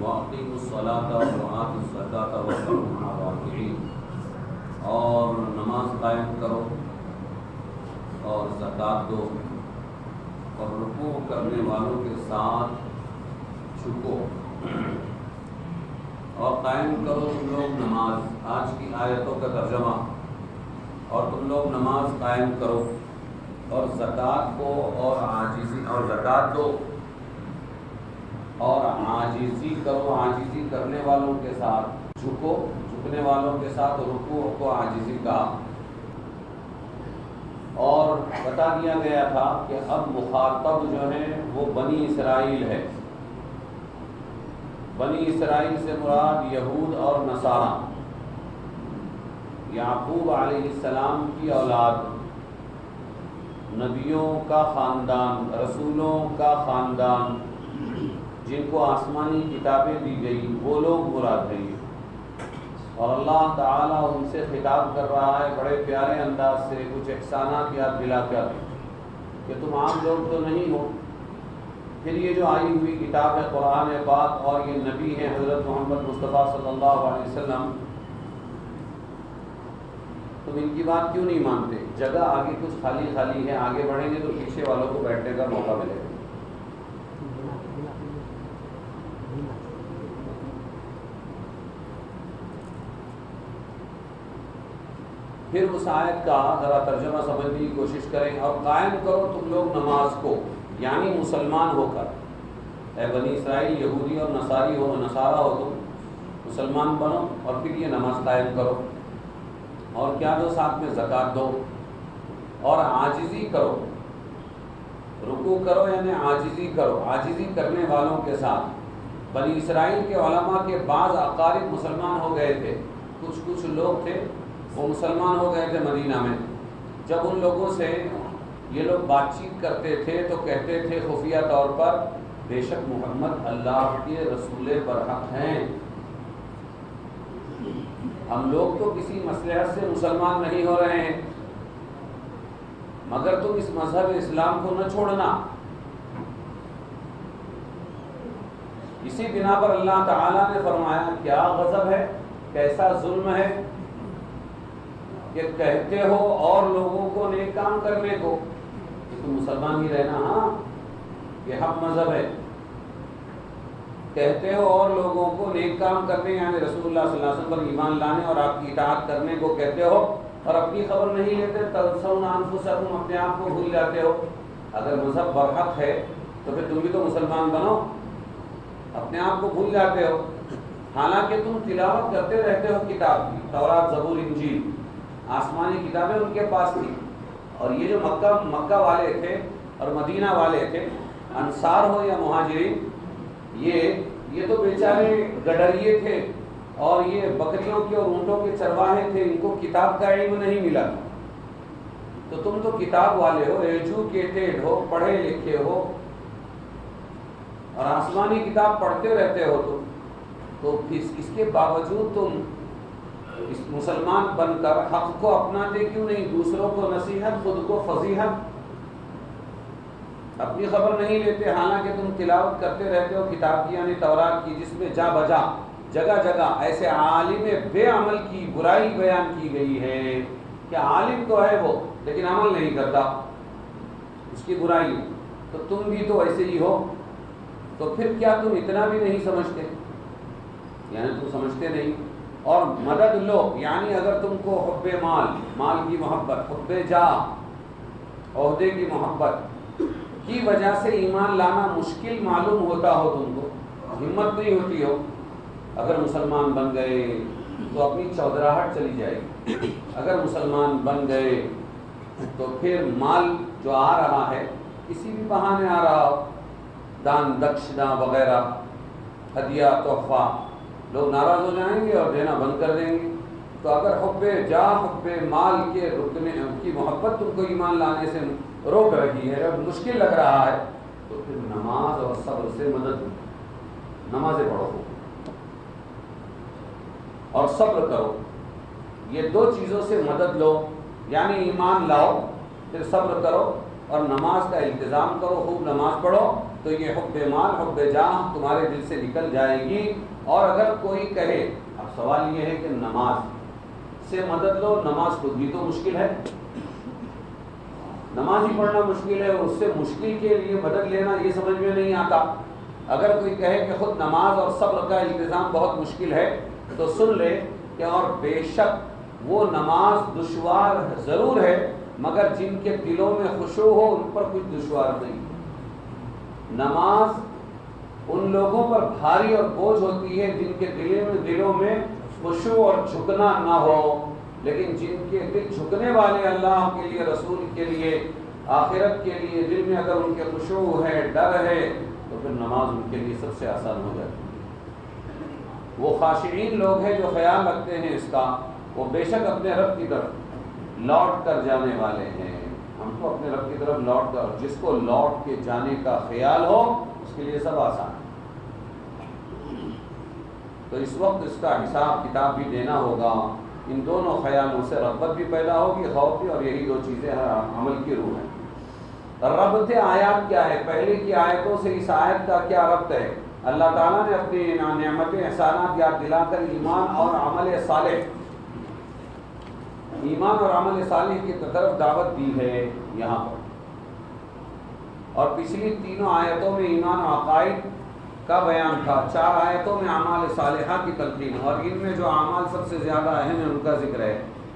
وَأَقِيمُوا الصَّلَاةَ وَآتُوا الزَّكَاةَ وَارْكَعُوا مَعَ الرَّاكِعِينَ، اور نماز قائم کرو اور زکوٰۃ دو اور رکوع کرنے والوں کے ساتھ جھکو، اور قائم کرو تم لوگ نماز۔ آج کی آیتوں کا ترجمہ، اور تم لوگ نماز قائم کرو اور زکوٰۃ کو اور زکوٰۃ دو اور عاجزی کرو، عاجزی کرنے والوں کے ساتھ جھکو، جھکنے والوں کے ساتھ رکوع کو عاجزی کا۔ اور بتا دیا گیا تھا کہ اب مخاطب جو ہے وہ بنی اسرائیل ہے۔ بنی اسرائیل سے مراد یہود اور نصارہ، یعقوب علیہ السلام کی اولاد، نبیوں کا خاندان، رسولوں کا خاندان، جن کو آسمانی کتابیں دی گئی، وہ لوگ مراد ہیں۔ اور اللہ تعالیٰ ان سے خطاب کر رہا ہے بڑے پیارے انداز سے، کچھ احسانات یاد دلا کر کہ تم عام لوگ تو نہیں ہو۔ پھر یہ جو آئی ہوئی کتاب ہے قرآن پاک، اور یہ نبی ہیں حضرت محمد مصطفیٰ صلی اللہ علیہ وسلم، تم ان کی بات کیوں نہیں مانتے؟ جگہ آگے کچھ خالی خالی ہے، آگے بڑھیں گے تو پیچھے والوں کو بیٹھنے کا موقع ملے گا۔ پھر اس آیت کا ذرا ترجمہ سمجھنے کی کوشش کریں۔ اور قائم کرو تم لوگ نماز کو، یعنی مسلمان ہو کر، اے بنی اسرائیل یہودی اور نصاری ہو، نصارہ ہو، تم مسلمان بنو اور پھر یہ نماز قائم کرو، اور کیا دو؟ ساتھ میں زکوٰۃ دو، اور عاجزی کرو، رکوع کرو یعنی عاجزی کرو، عاجزی کرنے والوں کے ساتھ۔ بنی اسرائیل کے علماء کے بعض اقارب مسلمان ہو گئے تھے، کچھ لوگ تھے وہ مسلمان ہو گئے تھے مدینہ میں۔ جب ان لوگوں سے یہ لوگ بات چیت کرتے تھے تو کہتے تھے خفیہ طور پر، بے شک محمد اللہ کے رسول برحق ہیں، ہم لوگ تو کسی مصلحت سے مسلمان نہیں ہو رہے ہیں، مگر تم اس مذہب اسلام کو نہ چھوڑنا۔ اسی بنا پر اللہ تعالیٰ نے فرمایا کیا غضب ہے، کیسا ظلم ہے کہ کہتے ہو اور لوگوں کو نیک کام کرنے کو، کہ تم مسلمان ہی رہنا، ہاں یہ حق مذہب ہے، کہتے ہو اور لوگوں کو نیک کام کرنے یعنی رسول اللہ صلی اللہ علیہ وسلم پر ایمان لانے اور آپ کی اطاعت کرنے کو کہتے ہو، اور اپنی خبر نہیں لیتے، تنسون انفسکم، اپنے آپ کو بھول جاتے ہو۔ اگر مذہب برحق ہے تو پھر تم بھی تو مسلمان بنو، اپنے آپ کو بھول جاتے ہو، حالانکہ تم تلاوت کرتے رہتے ہو کتاب کی، تورات، زبور، انجیل، آسمانی کتابیں ان کے پاس تھی۔ اور یہ جو مکہ والے تھے اور مدینہ والے تھے، انصار ہو یا مہاجرین، یہ تو بیچارے گڈریے تھے اور یہ بکریوں کے اور اونٹوں کے چرواہے تھے، ان کو کتاب کا علم نہیں ملا تھا۔ تو تم تو کتاب والے ہو، ایجوکیٹڈ ہو، پڑھے لکھے ہو، اور آسمانی کتاب پڑھتے رہتے ہو، تو اس کے باوجود تم اس مسلمان بن کر حق کو اپناتے کیوں نہیں؟ دوسروں کو نصیحت، خود کو فضیحت، اپنی خبر نہیں لیتے، حالانکہ تم تلاوت کرتے رہتے ہو کتاب کی یعنی تورات کی، جس میں جا بجا جگہ جگہ ایسے عالم بے عمل کی برائی بیان کی گئی ہے کہ عالم تو ہے وہ لیکن عمل نہیں کرتا، اس کی برائی۔ تو تم بھی تو ایسے ہی ہو، تو پھر کیا تم اتنا بھی نہیں سمجھتے؟ یعنی تم سمجھتے نہیں۔ اور مدد لو، یعنی اگر تم کو حب مال کی محبت، حب جاہ، عہدے کی محبت کی وجہ سے ایمان لانا مشکل معلوم ہوتا ہو، تم کو ہمت نہیں ہوتی ہو، اگر مسلمان بن گئے تو اپنی چودراہٹ چلی جائے گی۔ اگر مسلمان بن گئے تو پھر مال جو آ رہا ہے کسی بھی بہانے آ رہا ہو، دان دکشنا وغیرہ، ہدیہ، تحفہ، لوگ ناراض ہو جائیں گے اور دینا بند کر دیں گے۔ تو اگر حب جاہ، حب مال کے رکنے کی محبت تم کو ایمان لانے سے روک رہی ہے، اب مشکل لگ رہا ہے، تو پھر نماز اور صبر سے مدد، نمازیں پڑھو اور صبر کرو، یہ دو چیزوں سے مدد لو، یعنی ایمان لاؤ، پھر صبر کرو اور نماز کا التزام کرو، خوب نماز پڑھو تو یہ حب مال حب جاہ تمہارے دل سے نکل جائے گی۔ اور اگر کوئی کہے، اب سوال یہ ہے کہ نماز سے مدد لو، نماز خود بھی تو مشکل ہے، نماز ہی پڑھنا مشکل ہے، اور اس سے مشکل کے لیے مدد لینا یہ سمجھ میں نہیں آتا۔ اگر کوئی کہے کہ خود نماز اور صبر کا التزام بہت مشکل ہے تو سن لے کہ اور بے شک وہ نماز دشوار ضرور ہے، مگر جن کے دلوں میں خشوع ہو ان پر کچھ دشوار نہیں۔ نماز ان لوگوں پر بھاری اور بوجھ ہوتی ہے جن کے دلوں میں خشوع اور جھکنا نہ ہو، لیکن جن کے دل جھکنے والے اللہ کے لیے، رسول کے لیے، آخرت کے لیے، دل میں اگر ان کے خشوع ہے، ڈر ہے، تو پھر نماز ان کے لیے سب سے آسان ہو جاتی ہے۔ وہ خاشعین لوگ ہیں جو خیال رکھتے ہیں اس کا، وہ بے شک اپنے رب کی طرف لوٹ کر جانے والے ہیں۔ ہم کو اپنے رب کی طرف لوٹ کر، جس کو لوٹ کے جانے کا خیال ہو اس کے لیے سب آسان ہے۔ تو اس وقت اس کا حساب کتاب بھی دینا ہوگا۔ ان دونوں خیالوں سے رغبت بھی پیدا ہوگی، خوف بھی، اور یہی دو چیزیں ہر عمل کی روح ہیں۔ ربط آیات کیا ہے؟ پہلے کی آیتوں سے اس آیت کا کیا ربط ہے؟ اللہ تعالیٰ نے اپنی نعمت احسانات یاد دلا کر ایمان اور عمل صالح، ایمان اور عمل صالح کی طرف دعوت دی ہے یہاں پر، اور پچھلی تینوں آیتوں میں ایمان و عقائد کا بیان تھا، 4 آیتوں میں اعمال صالحہ کی تلقین، اور ان میں جو اعمال سب سے زیادہ اہم ہیں ان کا ذکر ہے۔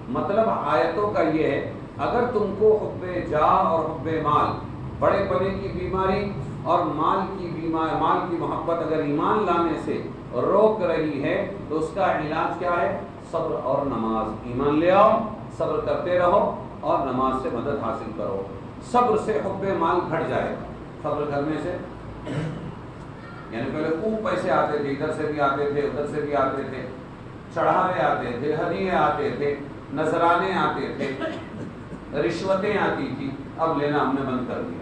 مطلب آیتوں کا یہ ہے، اگر تم کو حب جاہ اور حب مال، بڑے پنے کی بیماری اور مال کی محبت اگر ایمان لانے سے روک رہی ہے تو اس کا علاج کیا ہے؟ صبر اور نماز۔ ایمان لے آؤ، صبر کرتے رہو اور نماز سے مدد حاصل کرو۔ صبر سے حب مال گھٹ جائے گا، صبر کرنے سے، یعنی پہلے خوب پیسے آتے تھے، ادھر سے بھی آتے تھے، ادھر سے بھی آتے تھے، چڑھاوے آتے تھے، ہدیے آتے تھے، نذرانے آتے تھے، رشوتیں آتی تھی، اب لینا ہم نے بند کر دیا۔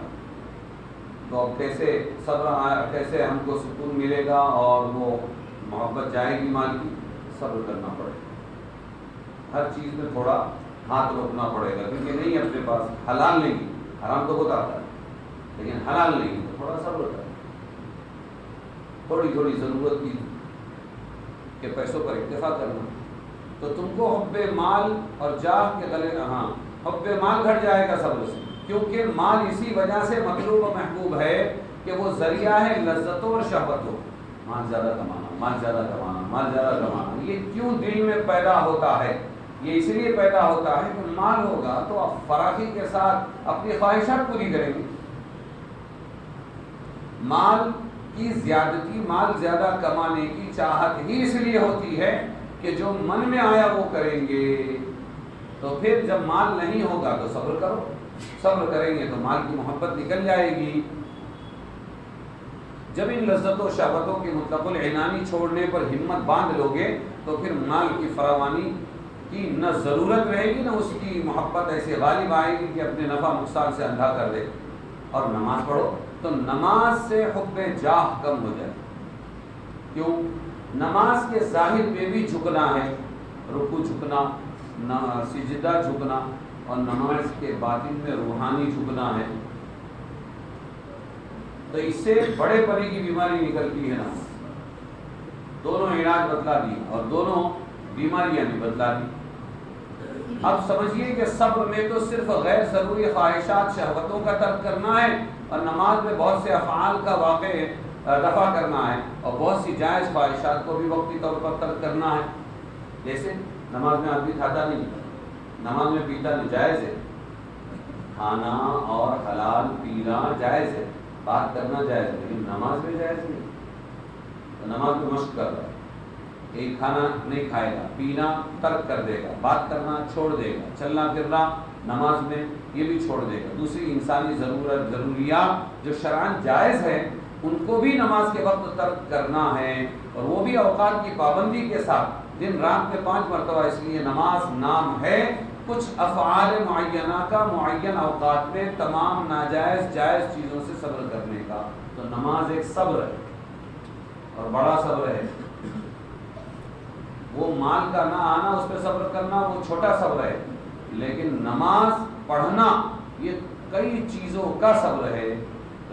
تو اب کیسے صبر، کیسے ہم کو سکون ملے گا اور وہ محبت جائے گی مال کی؟ صبر کرنا پڑے گا، ہر چیز میں تھوڑا ہاتھ روکنا پڑے گا، کیونکہ نہیں اپنے پاس حلال نہیں، حرام تو بہت آتا ہے لیکن حلال نہیں، تو تھوڑا صبر کریں، تھوڑی تھوڑی ضرورت کی کہ پیسوں پر اکتفا کرنا۔ تو تم کو حب مال اور جاہ کے گلے، ہاں حب مال گھٹ جائے گا صبر سے، کیونکہ مال اسی وجہ سے مطلوب و محبوب ہے کہ وہ ذریعہ ہے لذتوں اور شہوتوں۔ مال زیادہ کمانا، مال زیادہ کمانا، مال زیادہ کمانا، یہ کیوں دل میں پیدا ہوتا ہے؟ یہ اس لیے پیدا ہوتا ہے کہ مال ہوگا تو آپ فراخی کے ساتھ اپنی خواہشات پوری کریں گے۔ مال کی زیادتی، مال زیادہ کمانے کی چاہت ہی اس لیے ہوتی ہے کہ جو من میں آیا وہ کریں گے۔ تو پھر جب مال نہیں ہوگا تو صبر کرو، صبر کریں گے تو مال کی محبت نکل جائے گی۔ جب ان لذت و شہوتوں کی مطلق العنانی چھوڑنے پر ہمت باندھ لو گے تو پھر مال کی فراوانی کی نہ ضرورت رہے گی، نہ اس کی محبت ایسے غالب آئے گی کہ اپنے نفع نقصان سے اندھا کر دے۔ اور نماز پڑھو تو نماز سے حب جاہ کم ہو جائے۔ کیوں؟ نماز کے ظاہر میں بھی جھکنا ہے، رکوع جھکنا، سجدہ جھکنا، اور نماز کے باطن میں روحانی جھکنا ہے۔ تو اس سے بڑے پنے کی بیماری نکلتی ہے نماز۔ دونوں علاج بتلا دی اور دونوں بیماریاں بھی بتلا دی۔ اب سمجھیے کہ صبر میں تو صرف غیر ضروری خواہشات، شہوتوں کا ترک کرنا ہے، اور نماز میں بہت سے افعال کا واقع دفع کرنا ہے، اور بہت سی جائز خواہشات کو بھی وقتی طور پر ترک کرنا ہے۔ جیسے نماز میں آدمی کھاتا نہیں، نماز میں پیتا نہیں، جائز ہے، کھانا اور حلال پینا جائز ہے، بات کرنا جائز ہے، لیکن نماز میں جائز نہیں۔ تو نماز میں مشق کر رہا ہے، ایک کھانا نہیں کھائے گا، پینا ترک کر دے گا، بات کرنا چھوڑ دے گا، چلنا پھرنا نماز میں یہ بھی چھوڑ دے گا۔ دوسری انسانی ضروریات جو شرعاً جائز ہے ان کو بھی نماز کے وقت ترک کرنا ہے، اور وہ بھی اوقات کی پابندی کے ساتھ، دن رات میں 5 مرتبہ، اس لیے نماز نام ہے کچھ افعال معینہ کا معین اوقات میں تمام ناجائز جائز چیزوں سے صبر کرنے کا۔ تو نماز ایک صبر ہے اور بڑا صبر ہے۔ وہ مال کا نہ آنا، اس پہ صبر کرنا، وہ چھوٹا صبر ہے، لیکن نماز پڑھنا یہ کئی چیزوں کا صبر ہے۔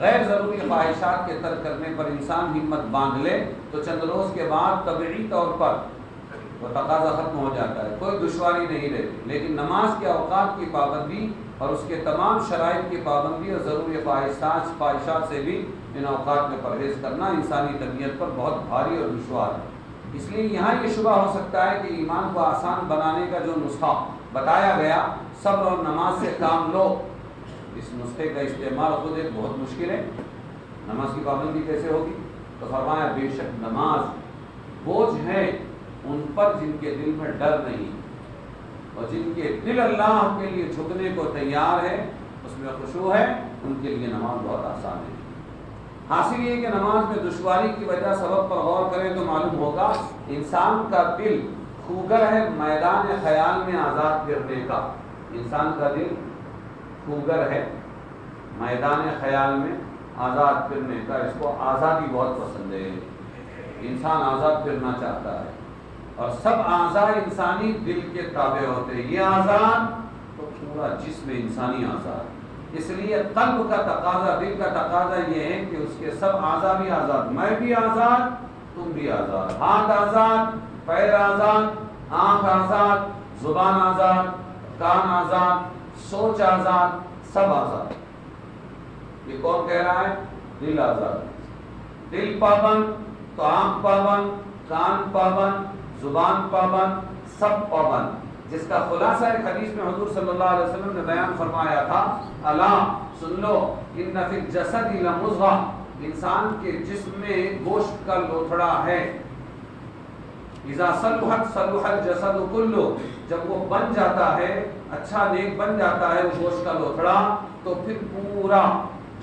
غیر ضروری خواہشات کے ترک کرنے پر انسان ہمت باندھ لے تو چند روز کے بعد طبعی طور پر وہ تقاضا ختم ہو جاتا ہے، کوئی دشواری نہیں رہتی۔ لیکن نماز کے اوقات کی پابندی اور اس کے تمام شرائط کی پابندی اور ضروری خواہشات سے بھی ان اوقات میں پرہیز کرنا انسانی طبیعت پر بہت بھاری اور دشوار ہے۔ اس لیے یہاں یہ شبہ ہو سکتا ہے کہ ایمان کو آسان بنانے کا جو نسخہ بتایا گیا، صبر اور نماز سے کام لو، اس نسخے کا استعمال خود ایک بہت مشکل ہے۔ نماز کی پابندی کیسے ہوگی؟ تو فرمایا بے شک نماز بوجھ ہے ان پر جن کے دل میں ڈر نہیں، اور جن کے دل اللہ کے لیے جھکنے کو تیار ہے، اس میں خشوع ہے، ان کے لیے نماز بہت آسان ہے۔ حاصل یہ کہ نماز میں دشواری کی وجہ سبب پر غور کریں تو معلوم ہوگا انسان کا دل خوگر ہے میدان خیال میں آزاد پھرنے کا۔ انسان کا دل خوگر ہے میدان خیال میں آزاد پھرنے کا، اس کو آزادی بہت پسند ہے، انسان آزاد پھرنا چاہتا ہے، اور سب اعضاء انسانی دل کے تابع ہوتے ہیں۔ یہ آزاد تو پورا جسم انسانی آزاد، اس لیے قلب کا تقاضا، دل کا تقاضا یہ ہے کہ اس کے سب اعضاء بھی آزاد، میں بھی آزاد، تم بھی آزاد، ہاتھ آزاد، پیر آزاد، آنکھ آزاد، زبان آزاد، کان آزاد، سوچ آزاد، سب آزاد۔ یہ کون کہہ رہا ہے؟ دل آزاد۔ دل پابند تو آنکھ پابند، کان پابند، زبان پابند، سب پابند، جس کا خلاصہ ایک حدیث میں حضور صلی اللہ علیہ وسلم نے بیان فرمایا تھا، الا سن لو ان فی الجسد لمضغہ، انسان کے جسم میں گوشت کا لوتھڑا ہے، اذا صلحت صلح الجسد کلہ، جب وہ بن جاتا ہے، اچھا نیک بن جاتا ہے وہ گوشت کا لوتھڑا، تو پھر پورا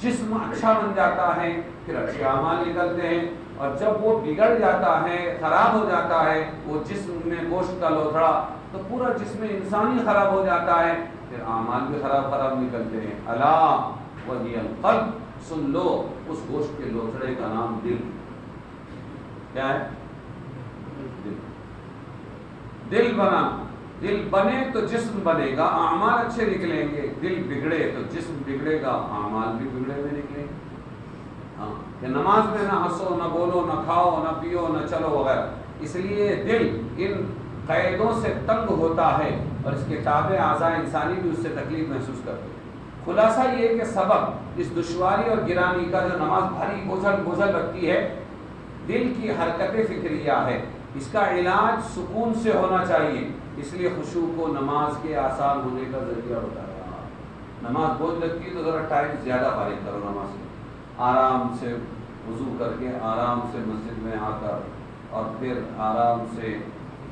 جسم اچھا بن جاتا ہے، پھر اچھے اعمال نکلتے ہیں، اور جب وہ بگڑ جاتا ہے، خراب ہو جاتا ہے وہ جسم میں گوشت کا لوتھڑا، تو پورا جسم انسانی خراب ہو جاتا ہے، پھر اعمال بھی خراب نکلتے ہیں۔ الا وہی القلب، سن لو اس گوشت کے لوتھڑے کا نام دل۔ کیا ہے؟ دل بنا، دل بنے تو جسم بنے گا، اعمال اچھے نکلیں گے، دل بگڑے تو جسم بگڑے گا، اعمال بھی بگڑے ہوئے نکلیں گے۔ ہاں کہ نماز میں نہ ہنسو، نہ بولو، نہ کھاؤ، نہ پیو، نہ چلو وغیرہ، اس لیے دل ان قیدوں سے تنگ ہوتا ہے، اور اس کے تابع اعضاء انسانی بھی اس سے تکلیف محسوس کرتے ہیں۔ خلاصہ یہ کہ سبب اس دشواری اور گرانی کا جو نماز بھاری بوجھل رکھتی ہے، دل کی حرکت فکریہ ہے، اس کا علاج سکون سے ہونا چاہیے، اس لیے خشوع کو نماز کے آسان ہونے کا ذریعہ بتایا۔ نماز بوجھ لگتی ہے تو ذرا ٹائم زیادہ فارغ کرو نماز میں، آرام سے وضو کر کے آرام سے مسجد میں آ کر، اور پھر آرام سے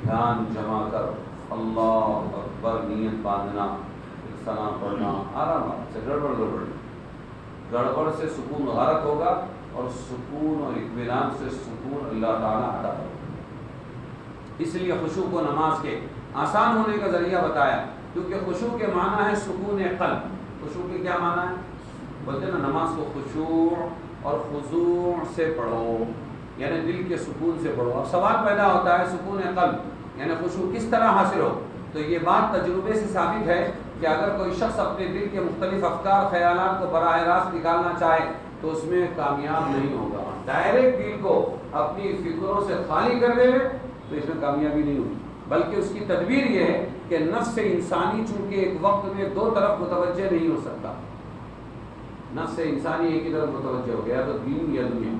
دھیان جما کر اللہ اکبر نیت باندھنا، پھر ثنا پڑھنا، آرام سے، گڑبڑ سے سکون غارت ہوگا، اور سکون اور اطمینان سے سکون اللہ تعالیٰ عطا ہوگا۔ اس لیے خشوع کو نماز کے آسان ہونے کا ذریعہ بتایا، کیونکہ خشوع کے معنی ہے سکون قلب۔ خشوع کے کیا معنی ہے؟ بولتے نا نماز کو خشوع اور خضوع سے پڑھو، یعنی دل کے سکون سے پڑھو۔ اب سوال پیدا ہوتا ہے سکون قلب یعنی خشوع کس طرح حاصل ہو؟ تو یہ بات تجربے سے ثابت ہے کہ اگر کوئی شخص اپنے دل کے مختلف افکار خیالات کو براہ راست نکالنا چاہے تو اس میں کامیاب نہیں ہوگا۔ ڈائریکٹ دل کو اپنی فکروں سے خالی کر دے تو اس میں کامیابی نہیں ہوگی، بلکہ اس کی تدبیر یہ ہے کہ نفس انسانی چونکہ ایک وقت میں دو طرف متوجہ نہیں ہو سکتا، نفس انسانی ایک ہی طرف متوجہ ہو گیا تو دین یا دنیا،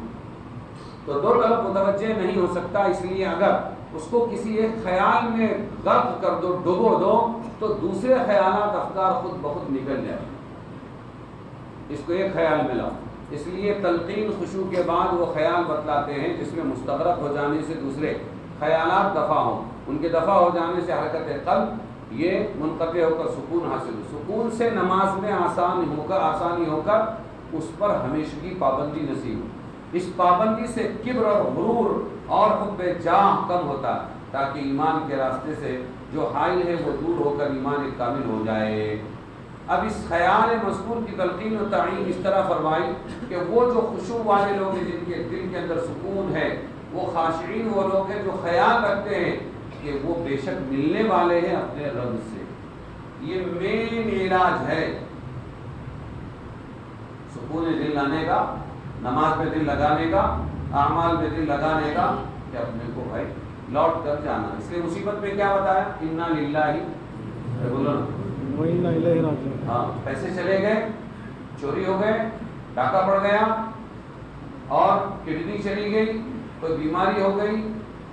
تو دو طرف متوجہ نہیں ہو سکتا، اس لیے اگر اس کو کسی ایک خیال میں غرق کر دو، ڈبو دو، تو دوسرے خیالات افکار خود بخود نکل جائیں، اس کو ایک خیال ملا۔ اس لیے تلقین خشوع کے بعد وہ خیال بتلاتے ہیں جس میں مستغرق ہو جانے سے دوسرے خیالات دفع ہوں، ان کے دفع ہو جانے سے حرکت قلب یہ منقطع ہو کر سکون حاصل ہو، سکون سے نماز میں آسانی ہو کر اس پر ہمیشگی پابندی نصیب ہو۔ اس پابندی سے کبر اور غرور اور حب جاہ کم ہوتا ہے، تاکہ ایمان کے راستے سے جو حائل ہے وہ دور ہو کر ایمان کامل ہو جائے۔ اب اس خیال مذکور کی تلقین و تعین اس طرح فرمائی کہ وہ جو خشوع والے لوگ ہیں جن کے دل کے اندر سکون ہے، وہ خاشعین وہ لوگ ہیں جو خیال رکھتے ہیں کہ وہ بے شک ملنے والے ہیں اپنے رب سے۔ یہ مین علاج ہے سکون دل لانے کا، نماز پہ دل لگانے کا، اعمال پہ دل لگانے کا، کہ اپنے کو بھائی لوٹ کر جانا. اس لیے مصیبت میں کیا بتایا؟ انا للہ، بولو نا، ہاں پیسے چلے گئے، چوری ہو گئے، ڈاکہ پڑ گیا، اور کڈنی چلی گئی، کوئی بیماری ہو گئی،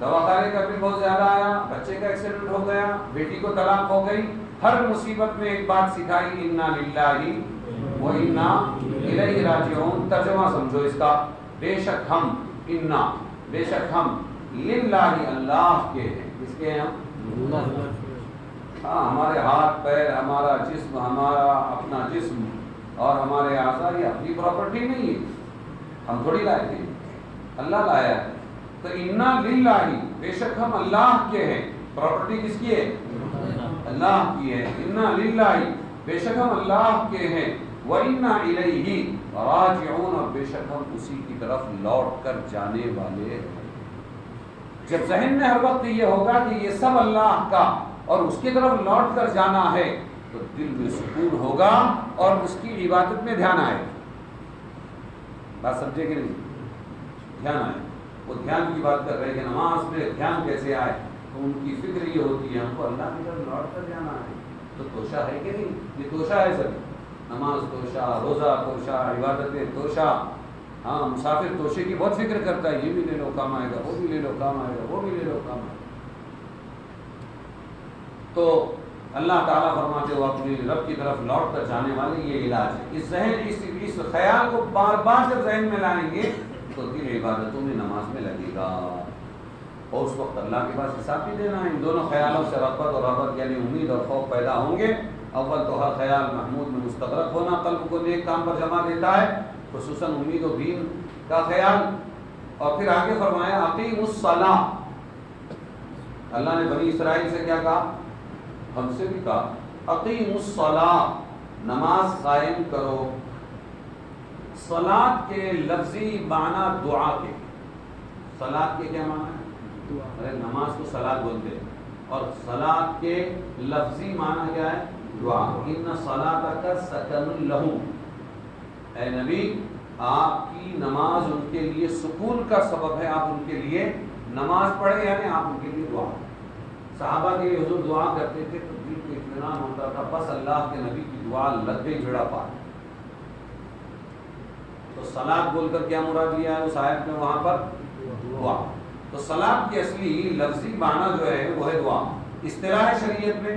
دواخانے کا بل بہت زیادہ آیا، بچے کا ایکسیڈنٹ ہو گیا، بیٹی کو طلاق ہو گئی. ہر مصیبت میں ایک بات سکھائی، انا للہ و انا الیہ راجعون. ترجمہ سمجھو اس کا، بے شک ہم، انا بے شک ہم، للہ اللہ کے ہیں. کس کے ہیں ہم؟ ہاں، ہمارے ہاتھ پیر، ہمارا جسم، ہمارا اپنا جسم اور ہمارے اعضاء یہ اپنی پراپرٹی نہیں ہے، ہم تھوڑی لائے تھے، اللہ لایا ہے. تو انا للہ، بے شک ہم اللہ کے ہیں. پراپرٹی کس کی ہے؟ اللہ کی ہے. انا للہ، بے شک ہم اللہ کے ہیں. وَإِنَّا إِلَيْهِ رَاجِعُونَ، اور بے شک ہم اسی کی طرف لوٹ کر جانے والے ہیں. جب ذہن میں ہر وقت یہ ہوگا کہ یہ سب اللہ کا اور اس کی طرف لوٹ کر جانا ہے، تو دل میں سکون ہوگا اور اس کی عبادت میں دھیان آئے. بات سمجھے کہ نہیں؟ دھیان آئے. وہ دھیان کی بات کر رہے ہیں کہ نماز میں دھیان کیسے آئے. تو ان کی فکر یہ ہوتی ہے ہم کو اللہ کی طرف لوٹ کر جانا ہے. تو توشہ ہے کہ نہیں؟ یہ توشہ ہے سب. نماز توشہ، روزہ توشہ، عبادتیں توشہ. ہاں، مسافر توشے کی بہت فکر کرتا ہے، یہ بھی لے لو کام آئے گا، وہ بھی لے لو کام آئے گا، وہ بھی لے لو کام آئے گا. تو اللہ تعالیٰ فرماتے ہو اپنے رب کی طرف لوٹ کر جانے والے یہ علاج ہے. اس ذہن اس خیال کو بار بار جب ذہن میں لائیں گے تو دل عبادتوں میں، نماز میں لگے گا، اور اس وقت اللہ کے پاس حساب بھی دینا ہے. ان دونوں خیالوں سے رغبت اور رہبت یعنی امید اور خوف پیدا ہوں گے. اول تو ہر خیال محمود میں مستغرق ہونا قلب کو نیک کام پر جمع دیتا ہے، خصوصاً امید و دین کا خیال. اور پھر آگے فرمایا اقیموا الصلاۃ. اللہ نے بنی اسرائیل سے کیا کہا؟ ہم سے بھی کہا اقیموا الصلاۃ، نماز قائم کرو. صلاۃ کے لفظی معنی دعا کے. صلاۃ کے کیا معنی ہے؟ ارے نماز کو صلاۃ بولتے ہیں، اور صلاۃ کے لفظی معنی کیا ہے؟ دعا. ان صلاتک سکن لہم، اے نبی آپ کی نماز ان کے لیے سکون کا سبب ہے. آپ ان کے لیے نماز پڑھیں، یعنی آپ ان کے لیے دعا. صحابہ کے لیے حضور دعا کرتے تھے تو دل کو اطمینان ہوتا تھا، بس اللہ کے نبی کی دعا لگ گئی جڑا پا. تو صلاۃ بول کر کیا مراد لیا ہے اس آیت میں؟ وہاں پر دعا. تو صلاۃ کی اصلی لفظی معنی جو ہے وہ ہے دعا. اصطلاح شریعت میں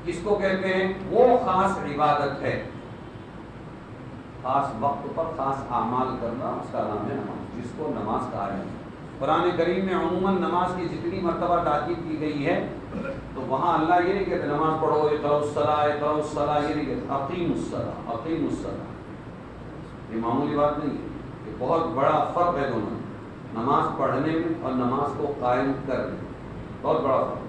کس کو کہتے ہیں؟ وہ خاص عبادت ہے، خاص وقت پر خاص اعمال کرنا، اس کا نام ہے نماز، جس کو نماز کہا ہے. قرآن کریم میں عموماً نماز کی جتنی مرتبہ تاکید کی گئی ہے تو وہاں اللہ یہ نہیں کہتے نماز پڑھو اقرؤوا الصلاۃ اقرؤوا الصلاۃ، یہ نہیں کہتے اقیموا الصلاۃ اقیموا الصلاۃ. یہ معمولی بات نہیں ہے، یہ بہت بڑا فرق ہے دونوں، نماز پڑھنے میں اور نماز کو قائم کرنے میں بہت بڑا فرق.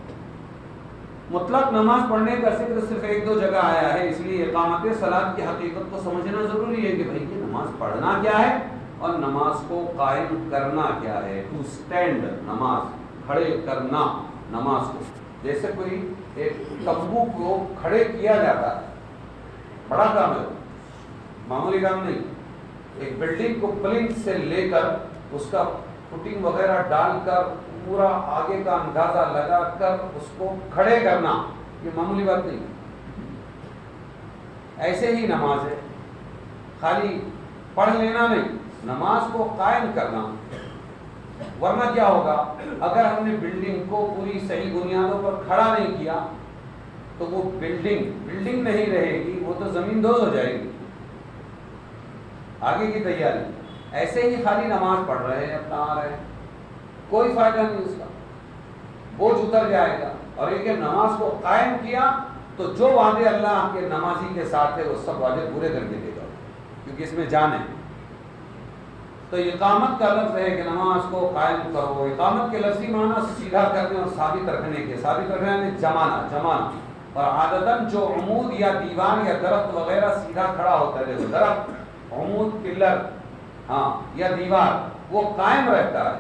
مطلق نماز پڑھنے کا ذکر صرف ایک دو جگہ آیا ہے، اس لیے اقامت صلاۃ کی حقیقت کو سمجھنا ضروری ہے کہ بھائی یہ نماز پڑھنا کیا ہے اور نماز کو قائم کرنا کیا ہے. ٹو اسٹینڈ، نماز کھڑے کرنا نماز کو. جیسے کوئی ایک تمبو کو کھڑے کیا جاتا ہے، بڑا کام ہے، معمولی کام نہیں. ایک بلڈنگ کو پلنتھ سے لے کر اس کا فٹنگ وغیرہ ڈال کر پورا آگے کا اندازہ لگا کر اس کو کھڑے کرنا، یہ معمولی بات نہیں. ایسے ہی نماز ہے، خالی پڑھ لینا نہیں، نماز کو قائم کرنا. ورنہ کیا ہوگا؟ اگر ہم نے بلڈنگ کو پوری صحیح بنیادوں پر کھڑا نہیں کیا تو وہ بلڈنگ نہیں رہے گی، وہ تو زمین دوز ہو جائے گی. آگے کی تیاری. ایسے ہی خالی نماز پڑھ رہے ہیں، اپنا آ رہے ہیں، کوئی فائدہ نہیں اس کا، بوجھ اتر جائے گا. اور یہ کہ نماز کو قائم کیا تو جو وعدے اللہ کے نمازی کے ساتھ ہے وہ سب وعدے پورے کر کے دے گا، کیونکہ اس میں جان ہے. تو اقامت کا لفظ ہے کہ نماز کو قائم کرو. اقامت کے لفظی معنی سیدھا کرنے اور ثابت رکھنے کے. ثابت رکھنے میں جمانا. اور عادتاً جو عمود یا دیوار یا درخت وغیرہ سیدھا کھڑا ہوتا ہے، جیسے درخت، عمود، پلر، ہاں، یا دیوار، وہ قائم رہتا ہے.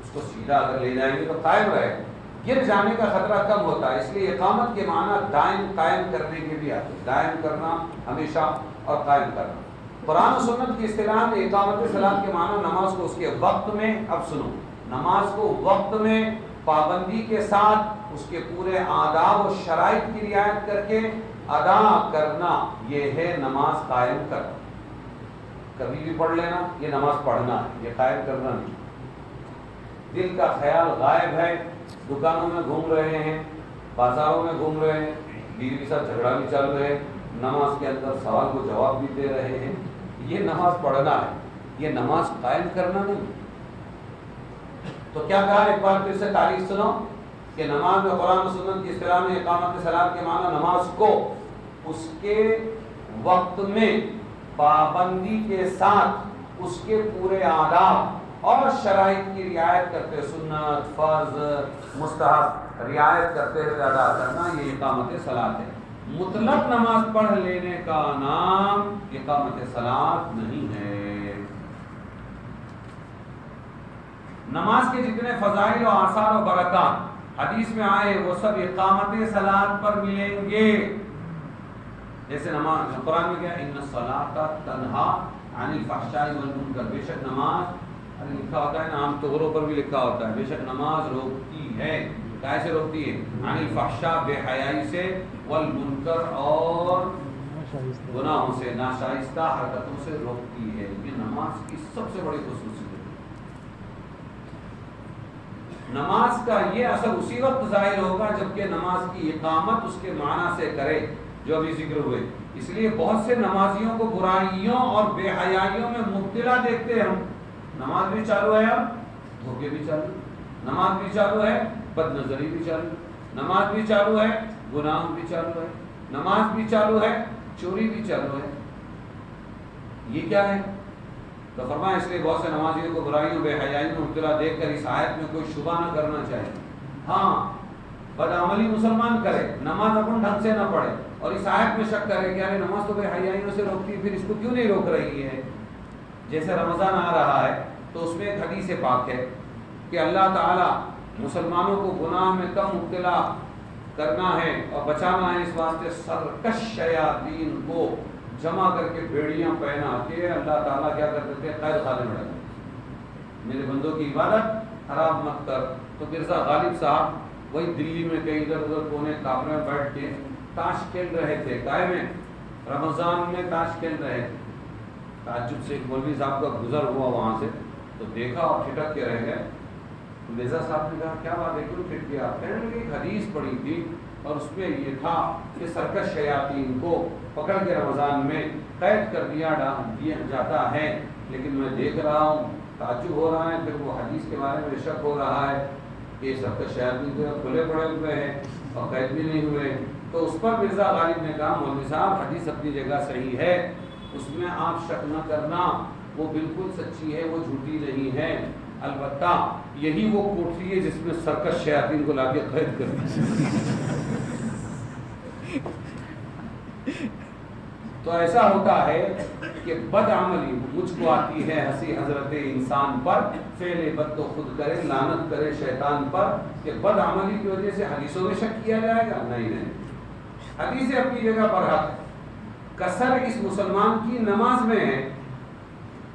اس کو سیدھا اگر لے جائیں گے تو قائم رہے گا، گر جانے کا خطرہ کم ہوتا ہے. اس لیے اقامت کے معنی دائم قائم کرنے کے بھی آتے ہیں، دائم کرنا ہمیشہ. اور قائم کرنا. قرآن و سنت کی اصطلاح میں اقامت صلاۃ کے معنی نماز کو اس کے وقت میں، اب سنو، نماز کو وقت میں پابندی کے ساتھ اس کے پورے آداب و شرائط کی رعایت کر کے ادا کرنا، یہ ہے نماز قائم کرنا. کبھی بھی پڑھ لینا یہ نماز پڑھنا ہے، یہ قائم کرنا نہیں. دل کا خیال غائب ہے، دکانوں میں گھوم رہے ہیں، بازاروں میں گھوم رہے ہیں، بیوی کے ساتھ جھگڑا بھی چل رہے ہیں، نماز کے اندر سوال کو جواب بھی دے رہے ہیں، یہ نماز پڑھنا ہے، یہ نماز قائم کرنا نہیں. تو کیا کہا ایک بار پھر سے تعریف سنو کہ نماز میں قرآن و سنت کی اصطلاح میں اقامت صلاۃ کے معنی نماز کو اس کے وقت میں پابندی کے ساتھ اس کے پورے آداب اور شرائط کی رعایت کرتے، سنت، فرض، مستحب رعایت کرتے ہوئے ادا کرنا، یہ اقامت صلاۃ ہے. مطلق نماز پڑھ لینے کا نام اقامت صلاۃ نہیں ہے. نماز کے جتنے فضائل و آثار و برکات حدیث میں آئے وہ سب اقامت صلاۃ پر ملیں گے. جیسے نماز قرآن میں کیا ان الصلاۃ تنہا عن الفحشاء والمنکر، بے شک نماز لکھا ہوتا ہے نا، عام طوروں پر بھی لکھا ہوتا ہے، بے شک نماز روکتی ہے. کیسے روکتی ہے؟ عن الفحشاء، بے حیائی سے، والمنکر اور گناہوں سے، ناشائستہ حرکتوں سے روکتی ہے. یہ نماز کی سب سے بڑی خصوصیت ہے. نماز کا یہ اثر اسی وقت ظاہر ہوگا جبکہ نماز کی اقامت اس کے معنی سے کرے جو ابھی ذکر ہوئے. اس لیے بہت سے نمازیوں کو برائیوں اور بے حیائیوں میں مبتلا دیکھتے ہیں ہم. نماز بھی چالو ہے، اب دھوکے بھی چالو، نماز بھی چالو ہے، بد نظری بھی چالو، نماز بھی چالو ہے، گناہ بھی چالو ہے، نماز بھی چالو ہے، چوری بھی چالو ہے. یہ کیا ہے؟ تو فرمایا اس لیے بہت سے نمازیوں کو برائیوں بے حیائی میں مبتلا دیکھ کر اس آیت میں کوئی شبہ نہ کرنا چاہیے. ہاں بدعملی مسلمان کرے، نماز اپن ڈھنگ سے نہ پڑھے اور اس آیت میں شک کرے کہ ارے نماز تو بے حیائیوں سے روکتی ہے، پھر اس کو کیوں نہیں روک رہی ہے. جیسے رمضان آ رہا ہے تو اس میں ایک حدیث پاک ہے کہ اللہ تعالیٰ مسلمانوں کو گناہ میں کم مبتلا کرنا ہے اور بچانا ہے، اس واسطے سرکش شیاطین کو جمع کر کے بیڑیاں پہنا کے اللہ تعالیٰ کیا کرتے تھے؟ قید خانے میں ڈالتے. میرے بندوں کی عبادت خراب مت کر. تو مرزا غالب صاحب وہی دلی میں کہیں ادھر ادھر کونے کامرے میں بیٹھ کے تاش کھیل رہے تھے. کائے میں رمضان میں تاش کھیل رہے تھے. تعجب سے ایک مولوی صاحب کا گزر ہوا وہاں سے تو دیکھا اور ٹھٹک کے رہ گئے. مرزا صاحب نے کہا کیا بات ہے، کیوں ٹھٹ گیا؟ کہنے لگے ایک حدیث پڑھی تھی اور اس میں یہ تھا کہ سرکش شیاطین کو پکڑ کے رمضان میں قید کر دیا جاتا ہے، لیکن میں دیکھ رہا ہوں تعجب ہو رہا ہے، پھر وہ حدیث کے بارے میں شک ہو رہا ہے کہ سرکش شیاطین تو کھلے پڑے ہوئے ہیں اور قید بھی نہیں ہوئے. تو اس پر مرزا غالب نے کہا مولوی صاحب حدیث اپنی جگہ صحیح ہے، اس میں آپ شک نہ کرنا، وہ بالکل سچی ہے، وہ جھوٹی نہیں ہے. البتہ یہی وہ کوٹھی ہے جس میں سرکش شیاطین کو لا کے قید کر دیا. تو ایسا ہوتا ہے کہ بد عملی مجھ کو آتی ہے ہنسی حضرت انسان پر، فعل بد تو خود کرے، لعنت کرے شیطان پر. کہ بد عملی کی وجہ سے حدیثوں میں شک کیا جائے گا؟ نہیں. حدیثیں اپنی جگہ پر حق. کثر اس مسلمان کی نماز میں ہے.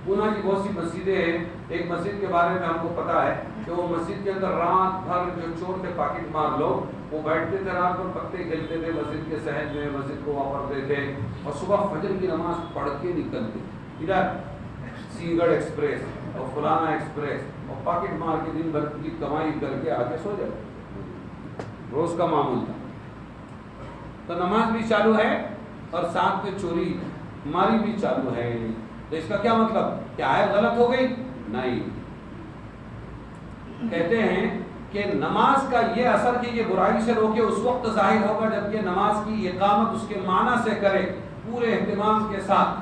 پونا کی بہت سی مسجدیں ہیں، ایک مسجد کے بارے میں ہم کو پتا ہے کہ وہ مسجد کے اندر رات بھر جو چور تھے پاکٹ مار لوگ، وہ بیٹھتے تھے رات بھر پتے کھیلتے تھے مسجد کے صحن میں، مسجد کو واپرتے تھے اور صبح فجر کی نماز پڑھ کے نکلتے. ادھر سینگڑ ایکسپریس اور فلانا ایکسپریس اور پاکٹ مار کے دن بھر کی کمائی کر کے آگے سو جاتے، روز کا معمول تھا. تو نماز بھی چالو ہے اور ساتھ میں چوری ماری بھی چالو ہے. تو اس کا کیا مطلب؟ کیا آیت غلط ہو گئی؟ نہیں. کہتے ہیں کہ نماز کا یہ اثر کہ یہ برائی سے روکے اس وقت ظاہر ہوگا جبکہ نماز کی اقامت اس کے معنی سے کرے پورے اہتمام کے ساتھ.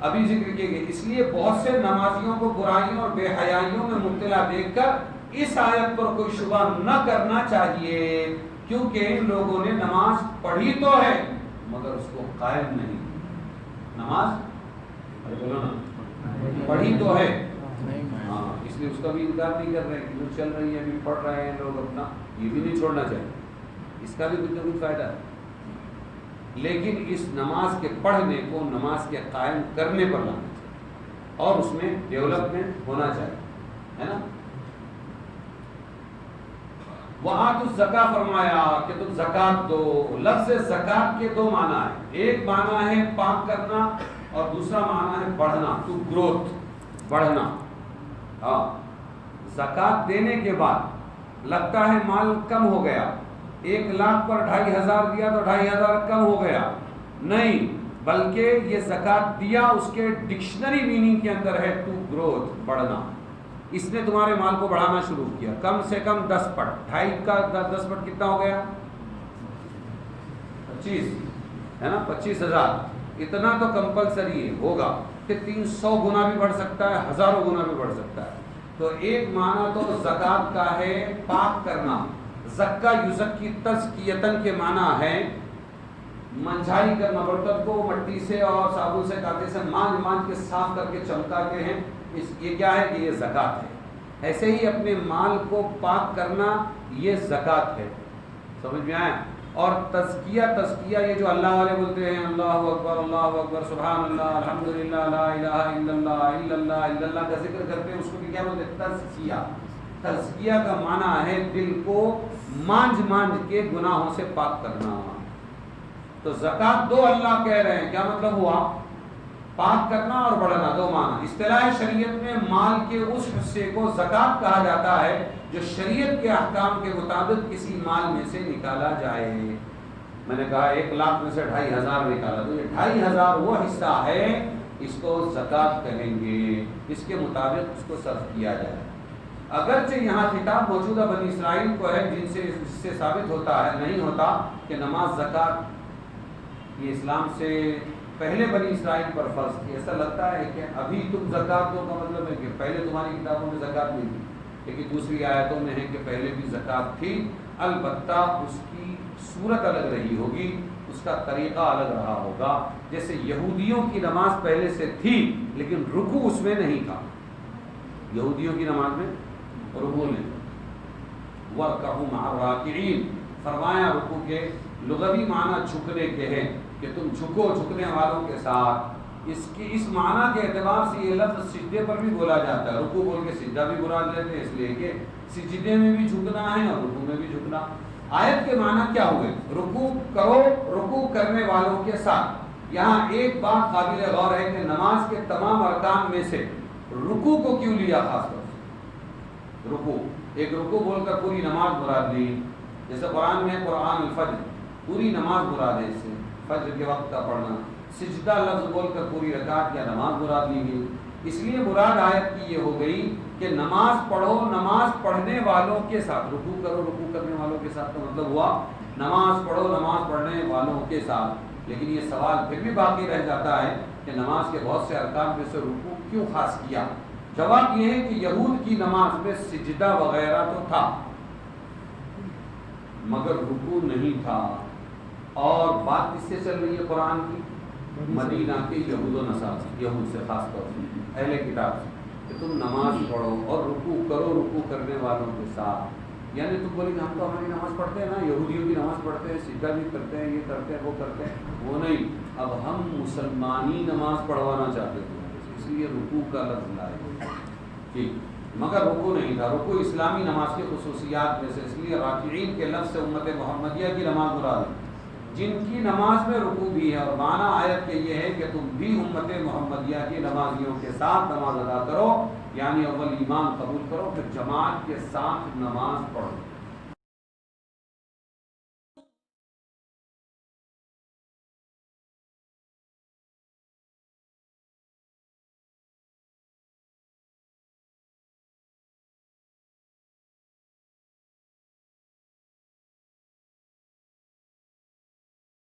ابھی ذکر کیے گئے. اس لیے بہت سے نمازیوں کو برائیوں اور بے حیائیوں میں مبتلا دیکھ کر اس آیت پر کوئی شبہ نہ کرنا چاہیے، کیونکہ ان لوگوں نے نماز پڑھی تو ہے مگر اس کو قائم نہیں. نماز بولو نا پڑھی تو ہے، ہاں، اس لیے اس کا بھی انکار نہیں کر رہے ہیں کہ جو چل رہی ہے ابھی پڑھ رہے ہیں لوگ اپنا، یہ بھی نہیں چھوڑنا چاہیے. اس کا بھی کچھ نہ کچھ فائدہ ہے. لیکن اس نماز کے پڑھنے کو نماز کے قائم کرنے پر لانا چاہیے اور اس میں ڈیولپمنٹ ہونا چاہیے، ہے نا۔ وآتوا الزکاۃ فرمایا کہ تم زکات دو۔ لفظ زکات کے دو معنی ہیں، ایک معنی ہے پاک کرنا اور دوسرا معنی ہے بڑھنا، ٹو گروتھ، بڑھنا۔ ہاں، زکات دینے کے بعد لگتا ہے مال کم ہو گیا، 1,00,000 پر 2,500 دیا تو 2,500 کم ہو گیا، نہیں، بلکہ یہ زکات دیا اس کے ڈکشنری میننگ کے اندر ہے ٹو گروتھ، بڑھنا۔ اس نے تمہارے مال کو بڑھانا شروع کیا، کم سے کم 10 پٹ، 2.5 کا 10 پٹ کتنا ہو گیا؟ 25 ہے نا، 25,000۔ اتنا تو کمپلسری ہوگا کہ 300 گنا بھی بڑھ سکتا ہے، ہزاروں گنا بھی بڑھ سکتا ہے۔ تو ایک معنی تو زکات کا ہے پاک کرنا، زکا یزکی تزکیتن کے معنی ہے منجھائی کرنا، برتن کو مٹی سے اور صابن سے کاتے سے مانج کے صاف کر کے چمکاتے ہیں، یہ کیا ہے کہ یہ زکات ہے۔ ایسے ہی اپنے مال کو پاک کرنا یہ زکات ہے، سمجھ میں آیا۔ اور تزکیہ یہ جو اللہ والے بولتے ہیں اللہ اکبر سبحان اللہ الحمدللہ لا الہ الا اللہ الا اللہ کا ذکر کرتے ہیں، اس کو بھی کیا بولتے ہیں؟ تزکیہ۔ تزکیہ کا معنی ہے دل کو مانج کے گناہوں سے پاک کرنا۔ تو زکات دو اللہ کہہ رہے ہیں، کیا مطلب ہوا؟ پاک کرنا اور بڑھنا، دو معنی۔ اصطلاح شریعت میں مال کے اس حصے کو زکات کہا جاتا ہے جو شریعت کے احکام کے مطابق کسی مال میں سے نکالا جائے۔ میں نے کہا 1,00,000 میں سے 2,500 نکالا، تو یہ 2,500 وہ حصہ ہے، اس کو زکات کہیں گے، اس کے مطابق اس کو صرف کیا جائے۔ اگرچہ یہاں خطاب موجودہ بنی اسرائیل کو ہے، جن سے اس سے ثابت ہوتا ہے نہیں ہوتا کہ نماز زکات یہ اسلام سے پہلے بنی اسرائیل پر فرض تھی۔ ایسا لگتا ہے کہ ابھی تم زکات دو کا مطلب ہے کہ پہلے تمہاری کتابوں میں زکات نہیں تھی، لیکن دوسری آیتوں میں ہے کہ پہلے بھی زکات تھی، البتہ اس کی صورت الگ رہی ہوگی، اس کا طریقہ الگ رہا ہوگا۔ جیسے یہودیوں کی نماز پہلے سے تھی لیکن رکوع اس میں نہیں تھا، یہودیوں کی نماز میں رکوع نہیں۔ وَارْكَعُوا مَعَ الرَّاكِعِينَ، فرمایا رکوع کے لغوی معنی جھکنے کے ہیں کہ تم جھکو، جھکنے والوں کے ساتھ۔ اس معنی کے اعتبار سے یہ لفظ سجدے پر بھی بولا جاتا ہے، رکوع بول کے سجدہ بھی مراد لیتے ہیں، اس لیے کہ سجدے میں بھی جھکنا ہے اور رکوع میں بھی جھکنا۔ آیت کے معنی کیا ہوئے؟ رکوع کرو، رکوع کرنے والوں کے ساتھ۔ یہاں ایک بات قابل غور ہے کہ نماز کے تمام ارکان میں سے رکوع کو کیوں لیا خاص طور سے؟ رکوع، ایک رکوع بول کر پوری نماز مراد لی، جیسے قرآن میں قرآن الفجر، پوری نماز مراد ہے، اس سے فجر کے وقت کا پڑھنا۔ سجدہ لفظ بول کر پوری رکعت یا نماز مراد لی گئی، اس لیے مراد آیت کی یہ ہو گئی کہ نماز پڑھو نماز پڑھنے والوں کے ساتھ، رکوع کرو رکوع کرنے والوں کے ساتھ، کا مطلب ہوا نماز پڑھو نماز پڑھنے والوں کے ساتھ۔ لیکن یہ سوال پھر بھی باقی رہ جاتا ہے کہ نماز کے بہت سے ارکان میں سے رکوع کیوں خاص کیا؟ جواب یہ ہے کہ یہود کی نماز میں سجدہ وغیرہ تو تھا مگر رکوع نہیں تھا۔ اور بات کس سے چل رہی ہے قرآن کی؟ مدینہ کے یہود و نصارہ، یہود سے خاص طور سے، اہل کتاب سے، کہ تم نماز پڑھو اور رکوع کرو رکوع کرنے والوں کے ساتھ۔ یعنی تم بولیں گے ہم تو ہماری نماز پڑھتے ہیں نا، یہودیوں کی نماز پڑھتے ہیں، سجدہ بھی کرتے ہیں، یہ کرتے ہیں وہ کرتے ہیں، وہ نہیں، اب ہم مسلمانی نماز پڑھوانا چاہتے ہیں، اس لیے رکوع کا لفظ لائے، ٹھیک، مگر رکوع نہیں تھا۔ رکوع اسلامی نماز کی خصوصیات میں سے، اس لیے راکعین کے لفظ سے امت محمدیہ کی نماز مراد ہے، جن کی نماز میں رکوع بھی ہے۔ اور معنی آیت کے یہ ہے کہ تم بھی امت محمدیہ کی نمازیوں کے ساتھ نماز ادا کرو، یعنی اول ایمان قبول کرو پھر جماعت کے ساتھ نماز پڑھو۔